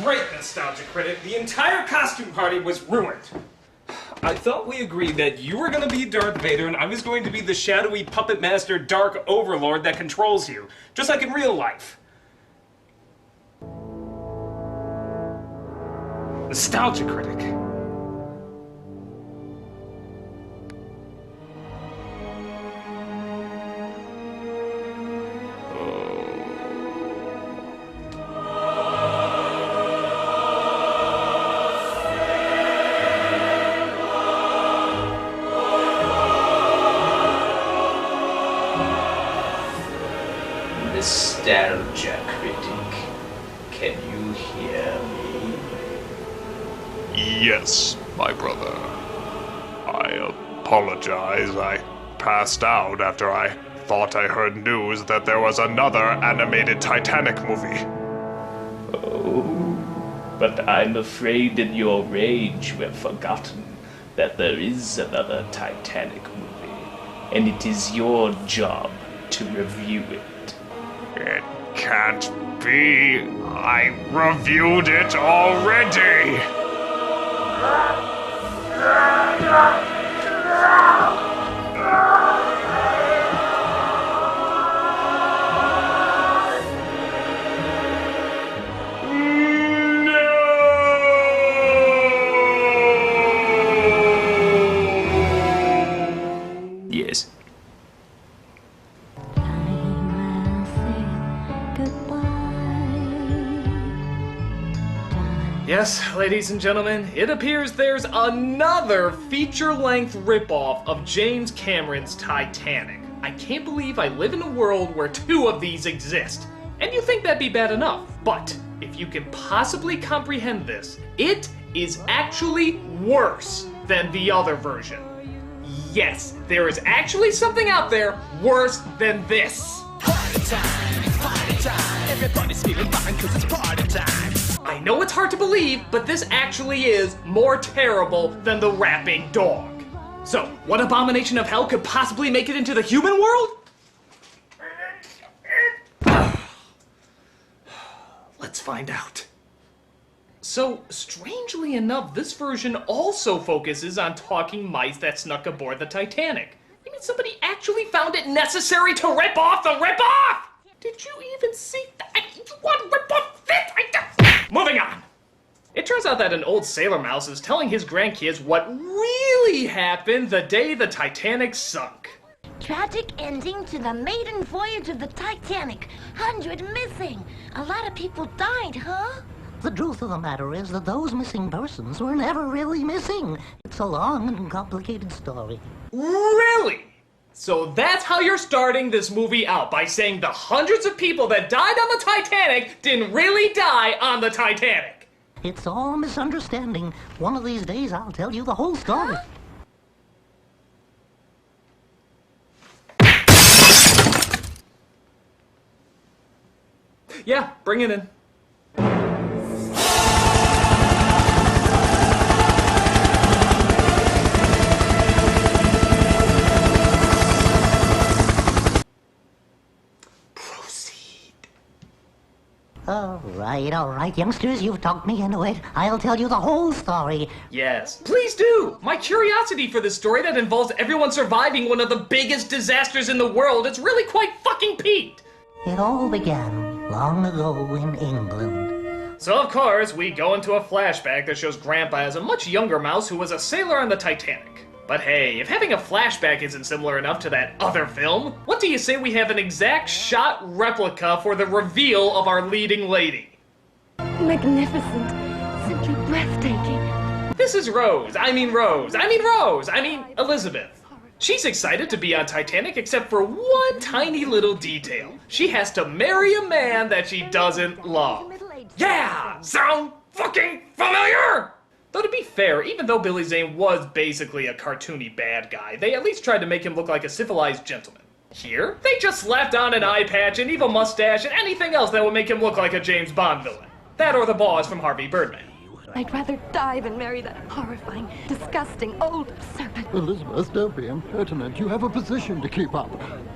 Great, Nostalgia Critic. The entire costume party was ruined. I thought we agreed that you were going to be Darth Vader and I was going to be the shadowy puppet master Dark Overlord that controls you, just like in real life. Nostalgia Critic. Nostalgia Critic, can you hear me? Yes, my brother. I apologize. I passed out after I thought I heard news that there was another animated Titanic movie. Oh, but I'm afraid in your rage you have forgotten that there is another Titanic movie, and it is your job to review it. It can't be. I reviewed it already. Yes. Yes, ladies and gentlemen, it appears there's another feature-length ripoff of James Cameron's Titanic. I can't believe I live in a world where two of these exist. And you think that'd be bad enough. But if you can possibly comprehend this, it is actually worse than the other version. Yes, there is actually something out there worse than this. Party time, everybody's feeling fine 'cause it's party time. I know it's hard to believe, but this actually is more terrible than the rapping dog. So, what abomination of hell could possibly make it into the human world? Let's find out. So, strangely enough, this version also focuses on talking mice that snuck aboard the Titanic. I mean, somebody actually found it necessary to rip off the rip-off! Did you even see that? You want to rip off this? Moving on! It turns out that an old sailor mouse is telling his grandkids what really happened the day the Titanic sunk. Tragic ending to the maiden voyage of the Titanic. 100 missing. A lot of people died, huh? The truth of the matter is that those missing persons were never really missing. It's a long and complicated story. Really? So that's how you're starting this movie out, by saying the hundreds of people that died on the Titanic didn't really die on the Titanic. It's all a misunderstanding. One of these days I'll tell you the whole story. Yeah, bring it in. All right, youngsters, you've talked me into it. I'll tell you the whole story. Yes, please do! My curiosity for this story that involves everyone surviving one of the biggest disasters in the world is really quite fucking peaked! It all began long ago in England. So of course, we go into a flashback that shows Grandpa as a much younger mouse who was a sailor on the Titanic. But hey, if having a flashback isn't similar enough to that other film, what do you say we have an exact shot replica for the reveal of our leading lady? Magnificent. Simply breathtaking. This is Elizabeth. She's excited to be on Titanic except for one tiny little detail. She has to marry a man that she doesn't love. Yeah! Sound fucking familiar? Though to be fair, even though Billy Zane was basically a cartoony bad guy, they at least tried to make him look like a civilized gentleman. Here, they just slapped on an eye patch, an evil mustache, and anything else that would make him look like a James Bond villain. That or the boss from Harvey Birdman. I'd rather die than marry that horrifying, disgusting old serpent. Elizabeth, don't be impertinent. You have a position to keep up.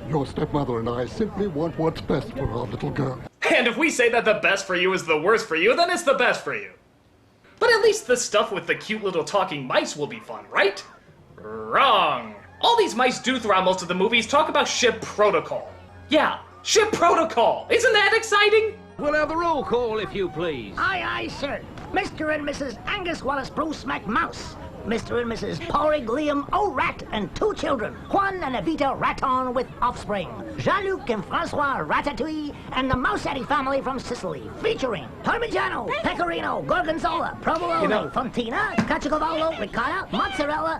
Your stepmother and I simply want what's best for our little girl. Hey! And if we say that the best for you is the worst for you, then it's the best for you. But at least the stuff with the cute little talking mice will be fun, right? Wrong. All these mice do throughout most of the movies talk about ship protocol. Yeah, ship protocol. Isn't that exciting? We'll have the roll call, if you please. Aye, aye, sir. Mr. and Mrs. Angus Wallace Bruce McMouse. Mr. and Mrs. Porrig Liam O'Rat and 2 children, Juan and Evita Raton with offspring, Jean-Luc and Francois Ratatouille, and the Mousetti family from Sicily, featuring Parmigiano, Pecorino, Gorgonzola, Provolone, Fontina, Caciocavallo, Ricotta, Mozzarella,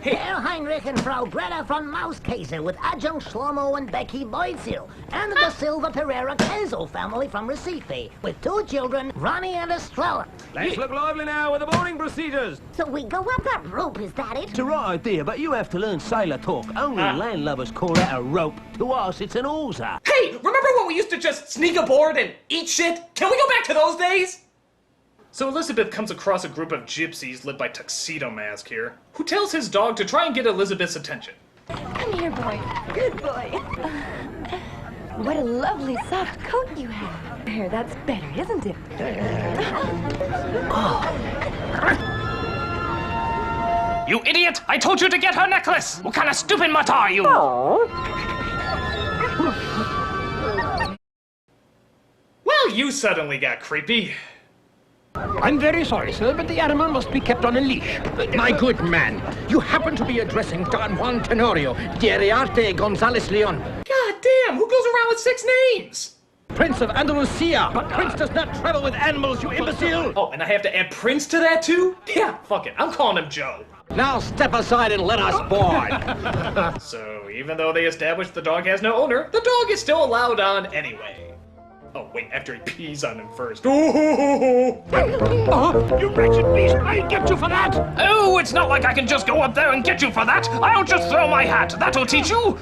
Herr Heinrich and Frau Greta von Mauskaiser with adjunct Shlomo and Becky Boydsil, and the Da Silva Pereira Kenzo family from Recife, with 2 children, Ronnie and Estrella. Let's look lively now with the boarding procedures. So we go up that rope, is that it? It's a right idea, but you have to learn sailor talk. Only landlubbers call that a rope. To us, it's an hawser. Hey, remember when we used to just sneak aboard and eat shit? Can we go back to those days? So Elizabeth comes across a group of gypsies led by Tuxedo Mask here, who tells his dog to try and get Elizabeth's attention. Come here, boy. Good boy. What a lovely soft coat you have. There, that's better, isn't it? You idiot! I told you to get her necklace! What kind of stupid mutt are you? Well, you suddenly got creepy. I'm very sorry, sir, but the animal must be kept on a leash. My good man, you happen to be addressing Don Juan Tenorio de Ariarte Gonzalez Leon. God damn, who goes around with 6 names? Prince of Andalusia, but Prince does not travel with animals, you imbecile! Oh, and I have to add Prince to that too? Yeah, fuck it, I'm calling him Joe. Now step aside and let us board. So, even though they established the dog has no owner, the dog is still allowed on anyway. Oh, wait, after he pees on him first. Oh, you wretched beast, I'll get you for that! Oh, it's not like I can just go up there and get you for that. I'll just throw my hat. That'll teach you.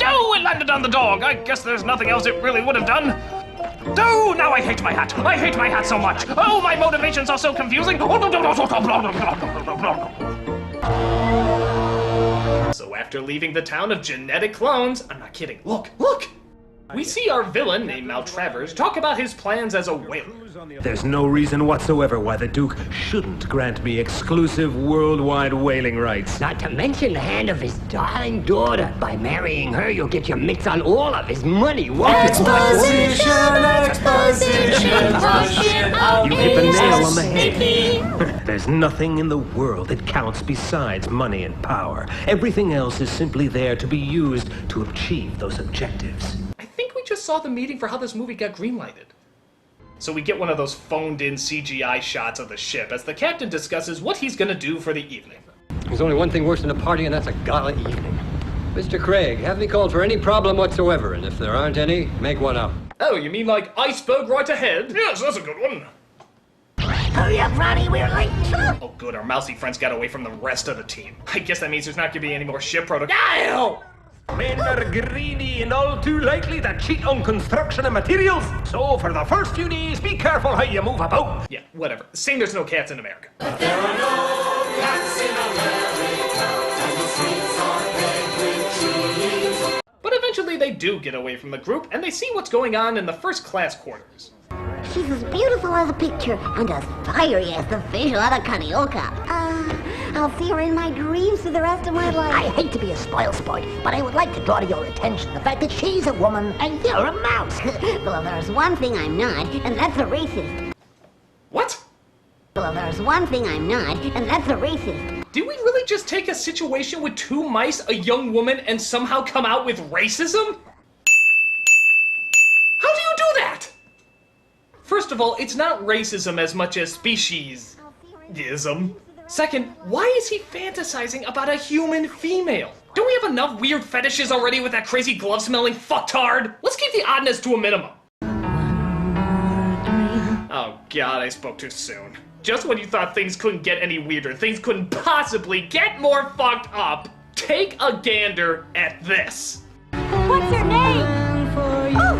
No, it landed on the dog. I guess there's nothing else it really would have done. Oh, now I hate my hat. I hate my hat so much. Oh, my motivations are so confusing. So after leaving the town of genetic clones, I'm not kidding, look! We see our villain, named Maltravers, talk about his plans as a whaler. There's no reason whatsoever why the Duke shouldn't grant me exclusive worldwide whaling rights. Not to mention the hand of his darling daughter. By marrying her, you'll get your mitts on all of his money. Exposition. You hit the nail on the head. There's nothing in the world that counts besides money and power. Everything else is simply there to be used to achieve those objectives. I think we just saw the meeting for how this movie got greenlighted. So we get one of those phoned-in CGI shots of the ship as the captain discusses what he's gonna do for the evening. There's only one thing worse than a party, and that's a gala evening. Mr. Craig, have me called for any problem whatsoever, and if there aren't any, make one up. Oh, you mean like iceberg right ahead? Yes, that's a good one. Hurry up, Ronnie, we're late. Oh good, our mousy friends got away from the rest of the team. I guess that means there's not gonna be any more ship protocol. Ow! Men are greedy and all too likely to cheat on construction and materials. So for the first few days, be careful how you move about. Yeah, whatever. Sing There's No Cats in America. But there are no cats in America, and the streets are paved with trees. But eventually they do get away from the group, and they see what's going on in the first-class quarters. She's as beautiful as a picture and as fiery as the fish out of Carioca. I'll see her in my dreams for the rest of my life. I hate to be a spoil sport, but I would like to draw to your attention the fact that she's a woman and you're a mouse. Well, there's one thing I'm not, and that's a racist. What? Well, there's one thing I'm not, and that's a racist. Did we really just take a situation with 2 mice, a young woman, and somehow come out with racism? How do you do that? First of all, it's not racism as much as speciesism. Second, why is he fantasizing about a human female? Don't we have enough weird fetishes already with that crazy glove-smelling fucktard? Let's keep the oddness to a minimum. Oh god, I spoke too soon. Just when you thought things couldn't get any weirder, things couldn't possibly get more fucked up, take a gander at this. What's her name? Oh,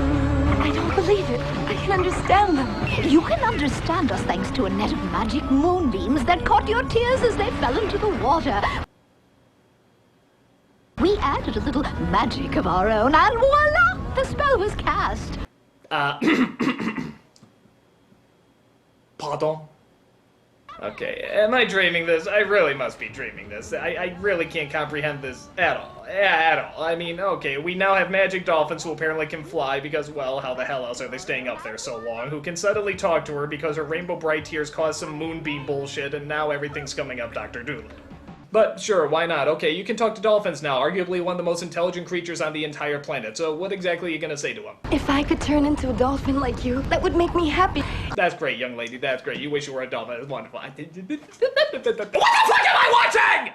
I don't believe it. I can understand them. You can understand us thanks to a net of magic moonbeams that caught your tears as they fell into the water. We added a little magic of our own, and voila! The spell was cast. Pardon? Okay, am I dreaming this? I really must be dreaming this. I really can't comprehend this at all. At all. I mean, okay, we now have magic dolphins who apparently can fly because, well, how the hell else are they staying up there so long? Who can suddenly talk to her because her rainbow bright tears caused some moonbeam bullshit and now everything's coming up Dr. Doolittle. But sure, why not? Okay, you can talk to dolphins now, arguably one of the most intelligent creatures on the entire planet. So what exactly are you gonna say to them? If I could turn into a dolphin like you, that would make me happy. That's great, young lady, that's great. You wish you were a dolphin, that's wonderful. What the fuck am I watching?!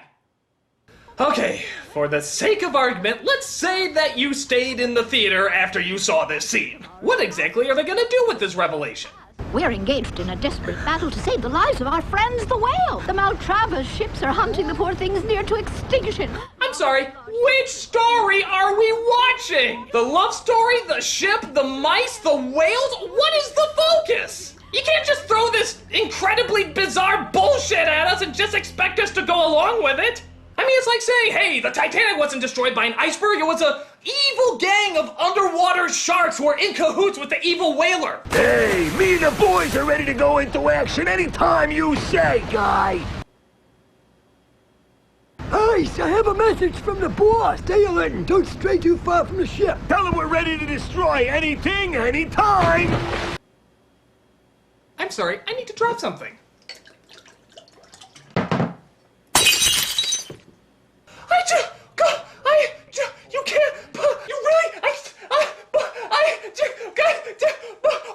Okay, for the sake of argument, let's say that you stayed in the theater after you saw this scene. What exactly are they gonna do with this revelation? We're engaged in a desperate battle to save the lives of our friends, the whale. The Maltravas ships are hunting the poor things near to extinction. I'm sorry, which story are we watching? The love story, the ship, the mice, the whales? What is the focus? You can't just throw this incredibly bizarre bullshit at us and just expect us to go along with it. I mean, it's like saying, hey, the Titanic wasn't destroyed by an iceberg, it was a evil gang of underwater sharks who are in cahoots with the evil whaler. Hey, me and the boys are ready to go into action anytime you say, guy. Ice, I have a message from the boss. Stay alert and don't stray too far from the ship. Tell him we're ready to destroy anything, anytime. I'm sorry, I need to drop something. You can't, you really,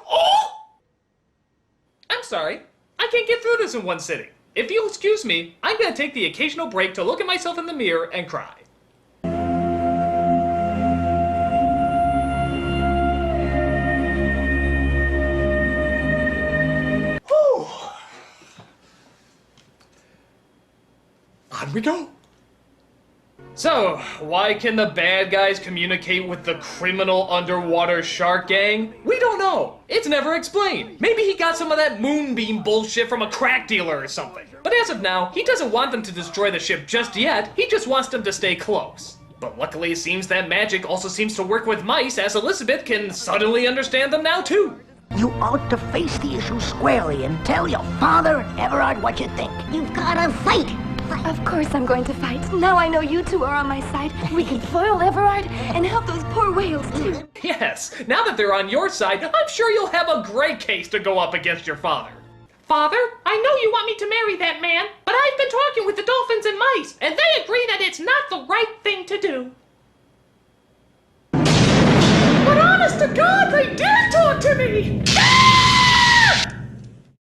oh! I'm sorry, I can't get through this in one sitting. If you'll excuse me, I'm gonna take the occasional break to look at myself in the mirror and cry. Whew. On we go. So, why can the bad guys communicate with the criminal underwater shark gang? We don't know. It's never explained. Maybe he got some of that moonbeam bullshit from a crack dealer or something. But as of now, he doesn't want them to destroy the ship just yet. He just wants them to stay close. But luckily it seems that magic also seems to work with mice, as Elizabeth can suddenly understand them now too. You ought to face the issue squarely and tell your father and Everard what you think. You've gotta fight. Of course I'm going to fight. Now I know you two are on my side. We can foil Everard and help those poor whales too. Yes, now that they're on your side, I'm sure you'll have a great case to go up against your father. Father, I know you want me to marry that man, but I've been talking with the dolphins and mice, and they agree that it's not the right thing to do. But honest to God, they did talk to me!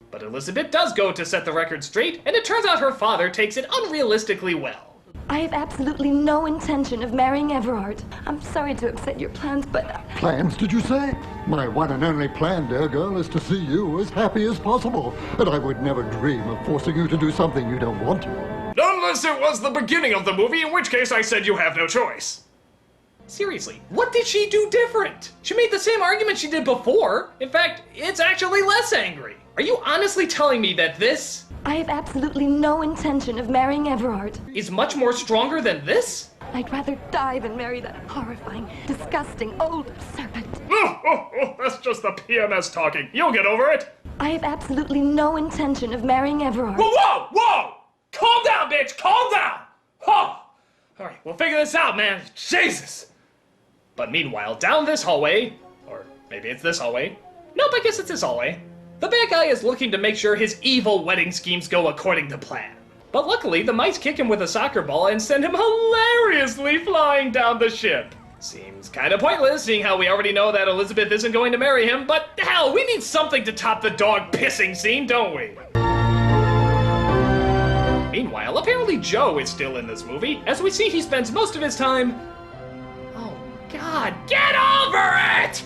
But Elizabeth does go to set the record straight, and it turns out her father takes it unrealistically well. I have absolutely no intention of marrying Everard. I'm sorry to upset your plans, but... Plans, did you say? My one and only plan, dear girl, is to see you as happy as possible. And I would never dream of forcing you to do something you don't want to. Unless it was the beginning of the movie, in which case I said you have no choice. Seriously, what did she do different? She made the same argument she did before. In fact, it's actually less angry. Are you honestly telling me that this... I have absolutely no intention of marrying Everard. ...is much more stronger than this? I'd rather die than marry that horrifying, disgusting old serpent. That's just the PMS talking. You'll get over it. I have absolutely no intention of marrying Everard. Whoa! Calm down, bitch! Calm down! Oh! Alright, we'll figure this out, man. Jesus! But meanwhile, down this hallway, or maybe it's this hallway. Nope, I guess it's this hallway. The bad guy is looking to make sure his evil wedding schemes go according to plan. But luckily, the mice kick him with a soccer ball and send him hilariously flying down the ship. Seems kinda pointless, seeing how we already know that Elizabeth isn't going to marry him, but hell, we need something to top the dog pissing scene, don't we? Meanwhile, apparently Joe is still in this movie. As we see, he spends most of his time... Oh, God, get over it!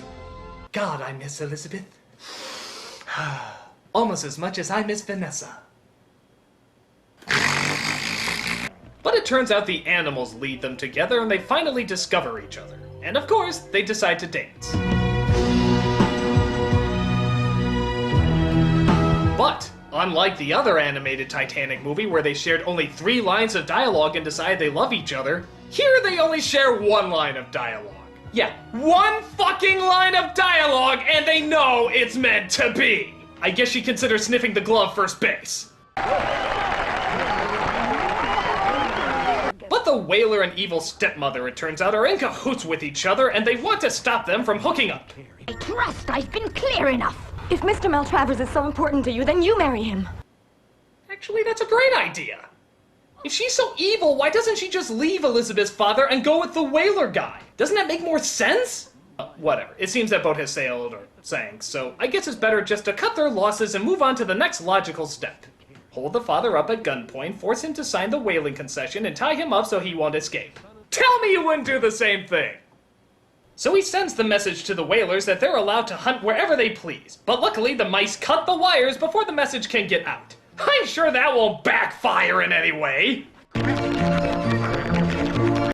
God, I miss Elizabeth. Almost as much as I miss Vanessa. But it turns out the animals lead them together and they finally discover each other. And of course, they decide to dance. But, unlike the other animated Titanic movie where they shared only 3 lines of dialogue and decide they love each other, here they only share 1 line of dialogue. Yeah, one fucking line of dialogue and they know it's meant to be. I guess she considers sniffing the glove first base. But the whaler and evil stepmother, it turns out, are in cahoots with each other and they want to stop them from hooking up. I trust I've been clear enough. If Mr. Maltravers is so important to you, then you marry him. Actually, that's a great idea. If she's so evil, why doesn't she just leave Elizabeth's father and go with the whaler guy? Doesn't that make more sense? Whatever. It seems that boat has sailed or sank, so I guess it's better just to cut their losses and move on to the next logical step. Hold the father up at gunpoint, force him to sign the whaling concession, and tie him up so he won't escape. Tell me you wouldn't do the same thing! So he sends the message to the whalers that they're allowed to hunt wherever they please, but luckily the mice cut the wires before the message can get out. I'm sure that won't backfire in any way.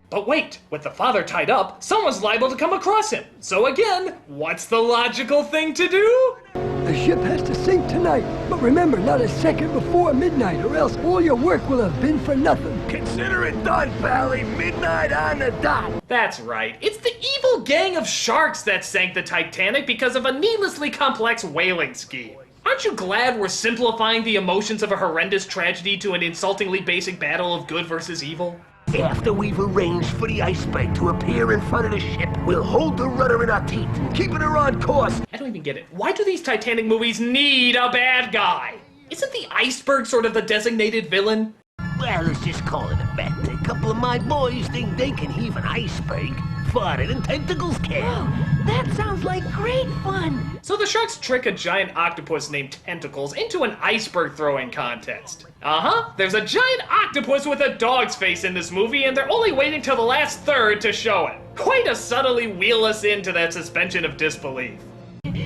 But wait, with the father tied up, someone's liable to come across him. So again, what's the logical thing to do? The ship has to sink tonight, but remember, not a second before midnight, or else all your work will have been for nothing. Consider it done, Pally. Midnight on the dot. That's right. It's the evil gang of sharks that sank the Titanic because of a needlessly complex whaling scheme. Aren't you glad we're simplifying the emotions of a horrendous tragedy to an insultingly basic battle of good versus evil? After we've arranged for the iceberg to appear in front of the ship, we'll hold the rudder in our teeth, keeping her on course. I don't even get it. Why do these Titanic movies need a bad guy? Isn't the iceberg sort of the designated villain? Well, let's just call it a bet. A couple of my boys think they can heave an iceberg farther than tentacles can. Oh, that sounds like great fun. So the sharks trick a giant octopus named Tentacles into an iceberg throwing contest. There's a giant octopus with a dog's face in this movie and they're only waiting till the last third to show it. Way to subtly wheel us into that suspension of disbelief.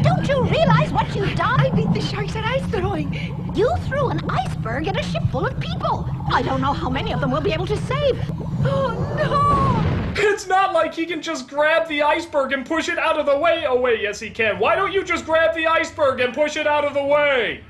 Don't you realize what you've done? I beat the sharks at ice throwing. You threw an iceberg at a ship full of people. I don't know how many of them we'll be able to save. Oh, no! It's not like he can just grab the iceberg and push it out of the way. Oh wait, yes he can. Why don't you just grab the iceberg and push it out of the way?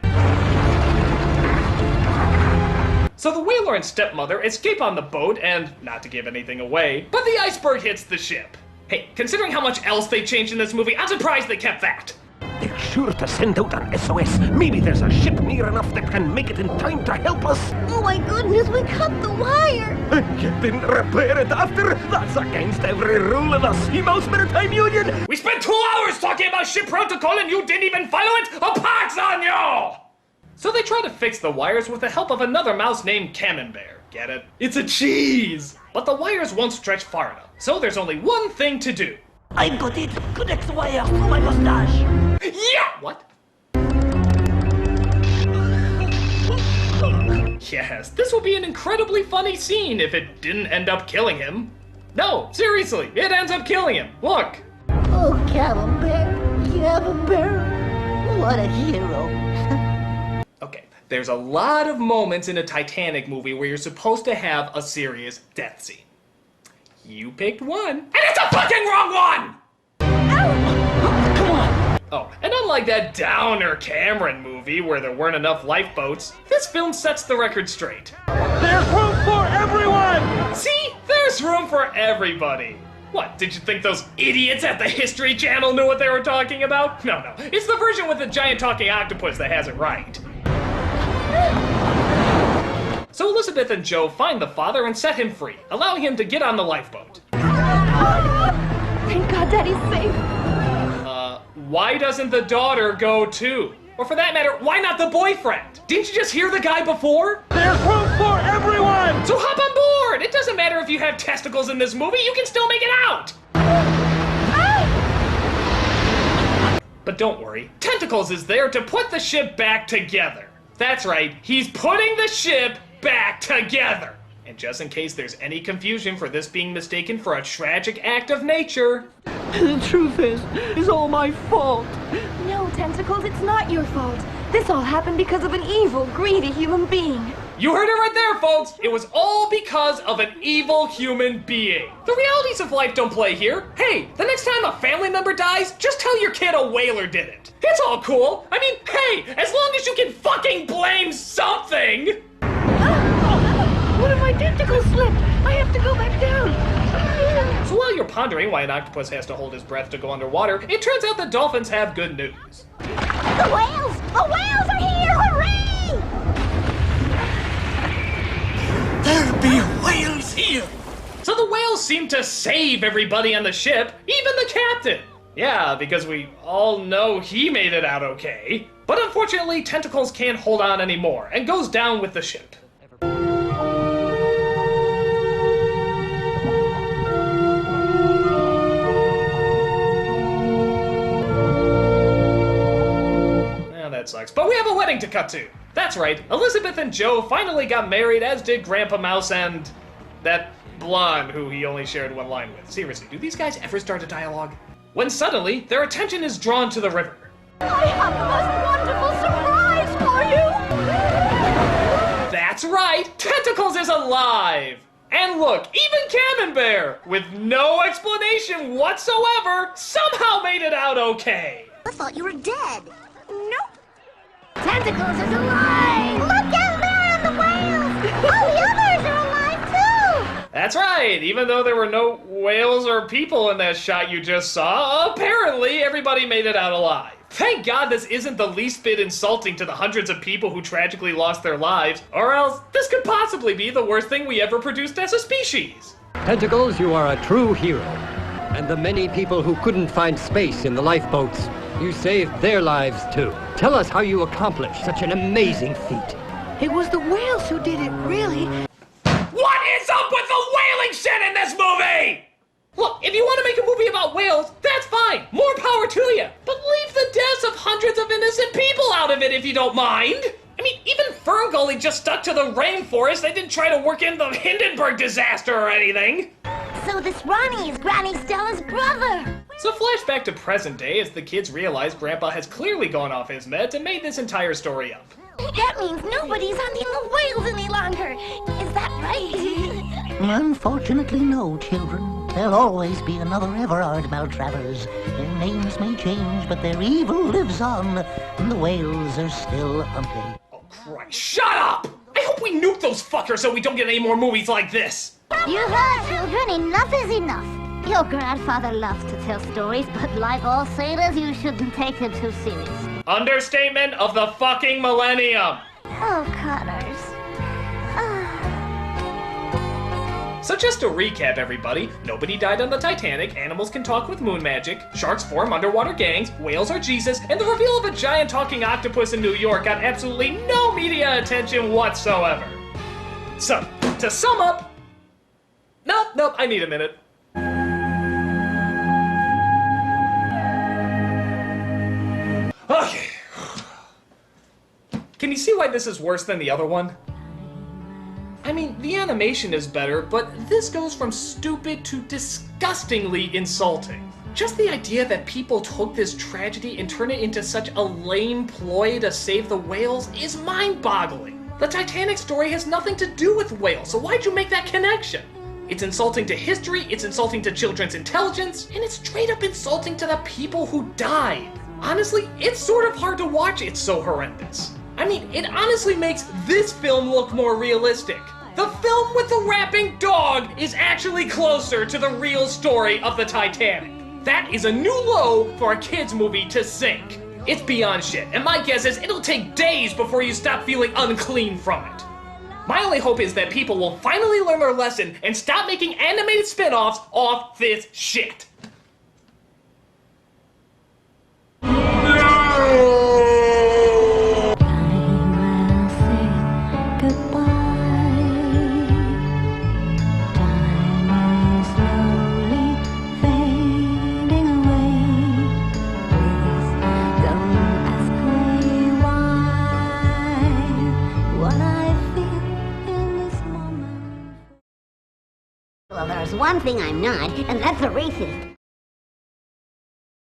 So the whaler and stepmother escape on the boat and, not to give anything away, but the iceberg hits the ship. Hey, considering how much else they changed in this movie, I'm surprised they kept that. They're sure to send out an SOS. Maybe there's a ship near enough that can make it in time to help us. Oh my goodness, we cut the wire! And you didn't repair it after? That's against every rule of the Sea Mouse Maritime Union! We spent 2 hours talking about ship protocol and you didn't even follow it? A pox on you! So they try to fix the wires with the help of another mouse named Camembert. Get it? It's a cheese! But the wires won't stretch far enough, so there's only one thing to do. I've got it! Connect the wire to my mustache! Yeah! What? Yes, this will be an incredibly funny scene if it didn't end up killing him. No, seriously, it ends up killing him. Look. Oh, Camembert, what a hero. Okay, there's a lot of moments in a Titanic movie where you're supposed to have a serious death scene. You picked one, and it's a fucking wrong one! Oh, and unlike that downer Cameron movie where there weren't enough lifeboats, this film sets the record straight. There's room for everyone! See? There's room for everybody. What, did you think those idiots at the History Channel knew what they were talking about? No, it's the version with the giant talking octopus that has it right. So Elizabeth and Joe find the father and set him free, allowing him to get on the lifeboat. Thank God Daddy's safe. Why doesn't the daughter go too? Or for that matter, why not the boyfriend? Didn't you just hear the guy before? There's room for everyone! So hop on board! It doesn't matter if you have testicles in this movie, you can still make it out! But don't worry, Tentacles is there to put the ship back together. That's right, he's putting the ship back together. And just in case there's any confusion for this being mistaken for a tragic act of nature... The truth is, it's all my fault. No, Tentacles, it's not your fault. This all happened because of an evil, greedy human being. You heard it right there, folks! It was all because of an evil human being. The realities of life don't play here. Hey, the next time a family member dies, just tell your kid a whaler did it. It's all cool. I mean, hey, as long as you can fucking blame something! One of my tentacles slipped. I have to go back down. So So while you're pondering why an octopus has to hold his breath to go underwater, it turns out the dolphins have good news. The whales! The whales are here! Hooray! There be whales here! So the whales seem to save everybody on the ship, even the captain. Yeah, because we all know he made it out okay. But unfortunately, Tentacles can't hold on anymore and goes down with the ship. Well, that sucks. But we have a wedding to cut to. That's right, Elizabeth and Joe finally got married, as did Grandpa Mouse and that blonde who he only shared one line with. Seriously, do these guys ever start a dialogue? When suddenly, their attention is drawn to the river. I have the most wonderful surprise for you! That's right, Tentacles is alive! And look, even Camembert, with no explanation whatsoever, somehow made it out okay. I thought you were dead. Nope. Tentacles is alive! Look out there on the whales! All the others are alive too! That's right, even though there were no whales or people in that shot you just saw, apparently everybody made it out alive. Thank God this isn't the least bit insulting to the hundreds of people who tragically lost their lives, or else this could possibly be the worst thing we ever produced as a species. Tentacles, you are a true hero. And the many people who couldn't find space in the lifeboats, you saved their lives too. Tell us how you accomplished such an amazing feat. It was the whales who did it, really. What is up with the whaling shit in this movie? Look, if you want to make a movie about whales, that's fine. More power to you. But leave the deaths of hundreds of innocent people out of it if you don't mind. I mean, even Ferngully just stuck to the rainforest. They didn't try to work in the Hindenburg disaster or anything. So this Ronnie is Granny Stella's brother. So flashback to present day as the kids realize Grandpa has clearly gone off his meds and made this entire story up. That means nobody's hunting the whales any longer. Is that right? Unfortunately, no, children. There'll always be another Everard Maltravers. Their names may change, but their evil lives on, and the whales are still hunted. Oh, Christ. Shut up! I hope we nuke those fuckers so we don't get any more movies like this. You heard, children. Enough is enough. Your grandfather loves to tell stories, but like all sailors, you shouldn't take them too serious. Understatement of the fucking millennium. Oh, Connors. So just to recap, everybody, nobody died on the Titanic, animals can talk with moon magic, sharks form underwater gangs, whales are Jesus, and the reveal of a giant talking octopus in New York got absolutely no media attention whatsoever. So, to sum up... Nope, I need a minute. Okay. Can you see why this is worse than the other one? I mean, the animation is better, but this goes from stupid to disgustingly insulting. Just the idea that people took this tragedy and turned it into such a lame ploy to save the whales is mind-boggling. The Titanic story has nothing to do with whales, so why'd you make that connection? It's insulting to history, it's insulting to children's intelligence, and it's straight up insulting to the people who died. Honestly, it's sort of hard to watch, it's so horrendous. I mean, it honestly makes this film look more realistic. The film with the rapping dog is actually closer to the real story of the Titanic. That is a new low for a kids movie to sink. It's beyond shit, and my guess is it'll take days before you stop feeling unclean from it. My only hope is that people will finally learn their lesson and stop making animated spin-offs off this shit. Well, there's one thing I'm not, and that's a racist.